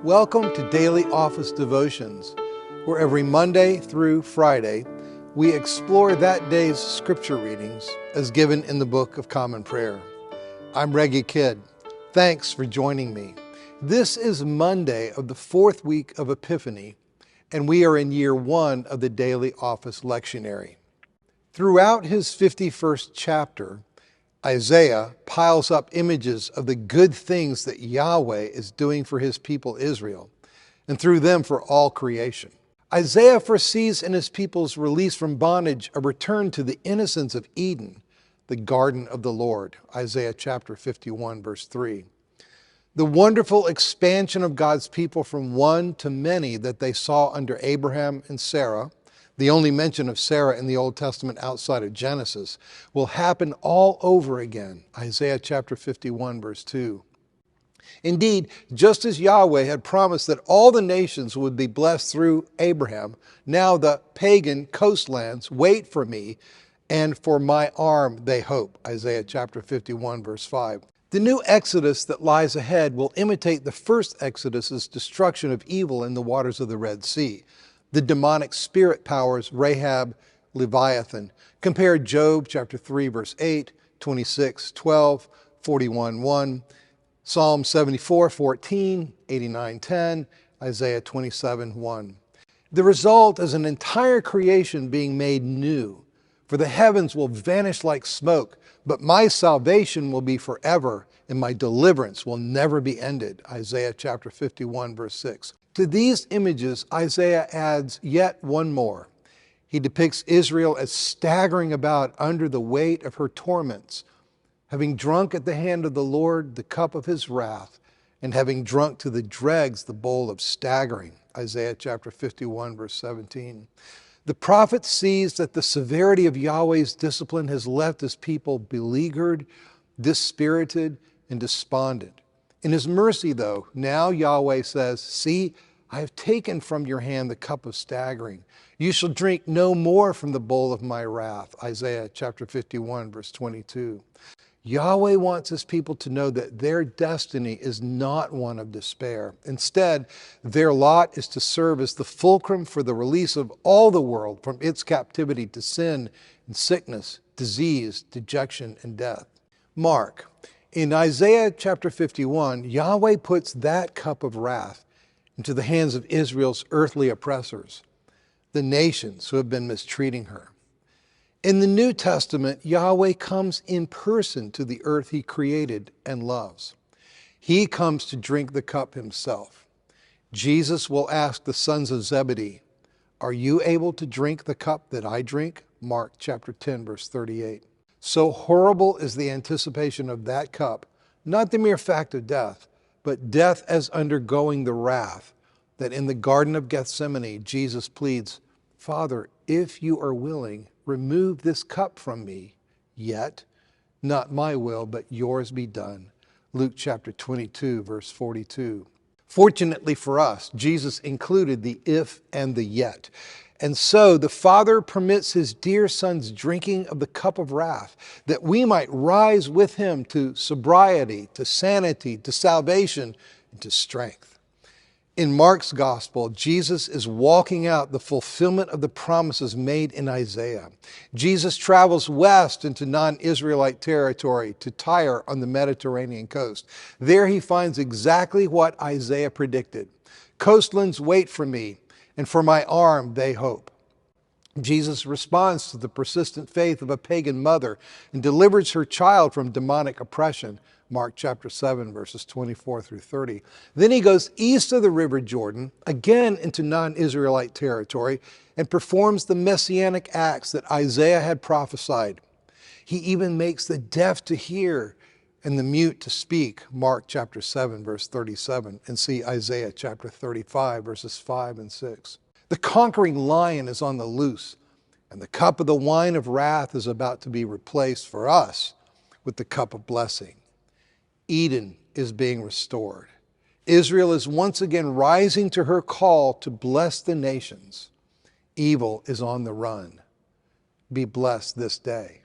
Welcome to Daily Office Devotions, where every Monday through Friday, we explore that day's scripture readings as given in the Book of Common Prayer. I'm Reggie Kidd. Thanks for joining me. This is Monday of the fourth week of Epiphany, and we are in year one of the Daily Office Lectionary. Throughout his 51st chapter, Isaiah piles up images of the good things that Yahweh is doing for his people Israel, and through them for all creation. Isaiah foresees in his people's release from bondage a return to the innocence of Eden, the garden of the Lord, Isaiah chapter 51, verse 3. The wonderful expansion of God's people from one to many that they saw under Abraham and Sarah, the only mention of Sarah in the Old Testament outside of Genesis, will happen all over again, Isaiah chapter 51, verse 2. Indeed, just as Yahweh had promised that all the nations would be blessed through Abraham, now the pagan coastlands wait for me, and for my arm they hope, Isaiah chapter 51, verse 5. The new Exodus that lies ahead will imitate the first Exodus's destruction of evil in the waters of the Red Sea. The demonic spirit powers Rahab, Leviathan. Compare Job chapter 3, verse 8, 26, 12, 41, 1, Psalm 74, 14, 89, 10, Isaiah 27, 1. The result is an entire creation being made new. For the heavens will vanish like smoke, but my salvation will be forever, and my deliverance will never be ended. Isaiah chapter 51, verse 6. To these images, Isaiah adds yet one more. He depicts Israel as staggering about under the weight of her torments, having drunk at the hand of the Lord the cup of his wrath, and having drunk to the dregs the bowl of staggering. Isaiah chapter 51, verse 17. The prophet sees that the severity of Yahweh's discipline has left his people beleaguered, dispirited, and despondent. In his mercy, though, now Yahweh says, "See, I have taken from your hand the cup of staggering. You shall drink no more from the bowl of my wrath." Isaiah chapter 51, verse 22. Yahweh wants his people to know that their destiny is not one of despair. Instead, their lot is to serve as the fulcrum for the release of all the world from its captivity to sin and sickness, disease, dejection, and death. Mark, in Isaiah chapter 51, Yahweh puts that cup of wrath into the hands of Israel's earthly oppressors, the nations who have been mistreating her. In the New Testament, Yahweh comes in person to the earth he created and loves. He comes to drink the cup himself. Jesus will ask the sons of Zebedee, "Are you able to drink the cup that I drink?" Mark chapter 10, verse 38. So horrible is the anticipation of that cup, not the mere fact of death, but death as undergoing the wrath, that in the Garden of Gethsemane, Jesus pleads, "Father, if you are willing, remove this cup from me, yet not my will, but yours be done." Luke chapter 22, verse 42. Fortunately for us, Jesus included the if and the yet. And so the Father permits his dear Son's drinking of the cup of wrath, that we might rise with him to sobriety, to sanity, to salvation, and to strength. In Mark's gospel, Jesus is walking out the fulfillment of the promises made in Isaiah. Jesus travels west into non-Israelite territory to Tyre on the Mediterranean coast. There he finds exactly what Isaiah predicted. "Coastlands wait for me, and for my arm they hope." Jesus responds to the persistent faith of a pagan mother and delivers her child from demonic oppression. Mark chapter 7, verses 24 through 30. Then he goes east of the river Jordan, again into non-Israelite territory, and performs the messianic acts that Isaiah had prophesied. He even makes the deaf to hear and the mute to speak. Mark chapter 7, verse 37, and see Isaiah chapter 35, verses 5 and 6. The conquering lion is on the loose, and the cup of the wine of wrath is about to be replaced for us with the cup of blessing. Eden is being restored. Israel is once again rising to her call to bless the nations. Evil is on the run. Be blessed this day.